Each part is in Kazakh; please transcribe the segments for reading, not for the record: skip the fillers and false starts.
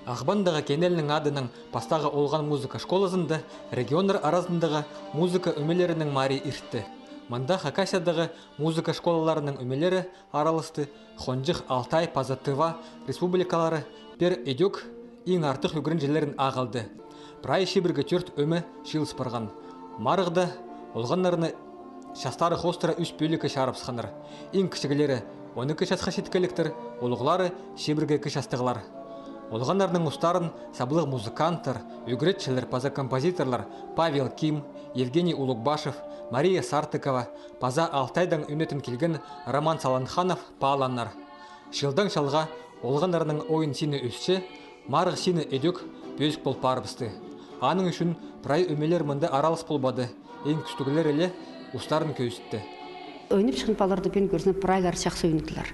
Ағбандағы кенелінің адының пастағы олған музыка школасында региондар арасындағы музыка өмелерінің мари иртті. Манда Хакасиядағы музыка школаларының өмелері аралысты Хонжих, Алтай, Пазатыва республикалары пер едек ең артық үгірін желерін ағылды. Прай шибіргі төрт өмі шилыс барған. Марығда олғанларыны шастары хостыра үс бөлікі шарапсқаныр. Ең кішігілері 12 шасқа шеткеліктір, олғылары шибіргі кішастығылар. Олғанларының ұстарын саблық музыканттар, үгіретшілер, паза композиторлар Павел Ким, Евгений Улугбашев, Мария Сартыкова, паза Алтайдан үнетін келген Роман Саланханов пааланнар. Шылдан шалға олғанларының ойын сені өссе, марғы сені өдік бөзік бол парыбысты. Аның үшін прай өмелер мұнды аралыс болбады, ең күстігілер еле ұстарын көйістті. Ойнып шығын баларды бен көрсін прайлар шақсы ойнықлар.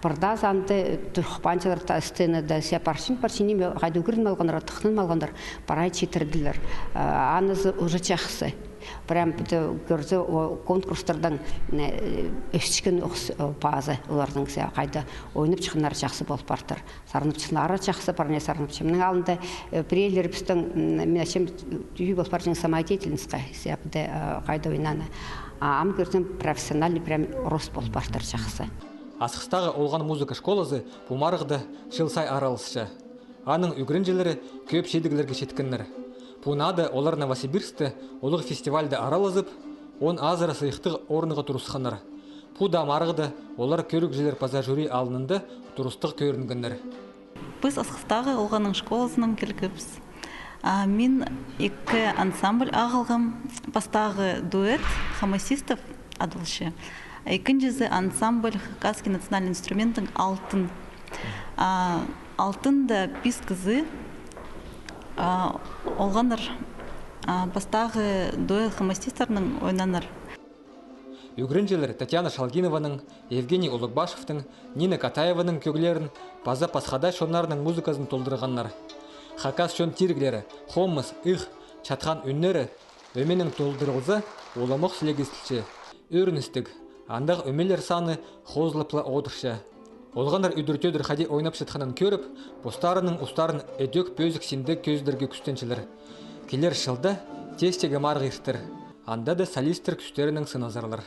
Бірда занды тұрқпанчалар сценада паршин-паршинеме қайды үгірін малғандар, тұқнын малғандар парай четірділер. Анызы ұжы чақсы. Прям көрді конкурстардан өшчікен пазы олардың қайды ойнып шығынлары жақсы болып бартыр. Сарынып шығынлары жақсы парне сарынып шығынның алында прейлер біздің мен әшем үйі болып баржың самоотеятельностьқа қайды ойнаны. Ам көрсем профессиональный прям рост болып бартыр жақсы. Асқыстағы олған музыка школасы бұмарығды шылсай аралысшы. Аның үгірінжелері көп шедігілерге шеткінлер. Пунады олар Новосибирскті олық фестивальді аралызып, он азыра сыйықтық орныға тұрысқаныр. Пуда марығды олар көрік желер паза жюри алынынды тұрыстық көрінгінлер. Біз Асқыстағы олғаның школасының келгіпіз. Мен екі ансамбль ағылғым, бастағы дуэт хамасистов адылшы. Екіншісі ансамбль Хакасский национальный инструментің алтын. Алтында пис кызы олғаныр бастағы дуэт хамасистарының ойнаныр. Үгірінжелер Татьяна Шалгинованың, Евгений Улугбашевтың, Нина Катаеваның көгілерін паза пасхада шонарының музыкасын толдырғанлар. Хакас шон тиргілері, хомыс, их, чатқан үннері өменің толдырылзы оламық сілегістілші. Өріністік, андақ өмелер саны хозлыплы одыршы. Олғандар үдіртөдір қади ойнап шытқанын көріп, бұстарының ұстарын өдек бөзік синді көздерге күстеншілер. Келер шылда тестегі марғыртыр, анда да солистер күстерінің сыназарлар.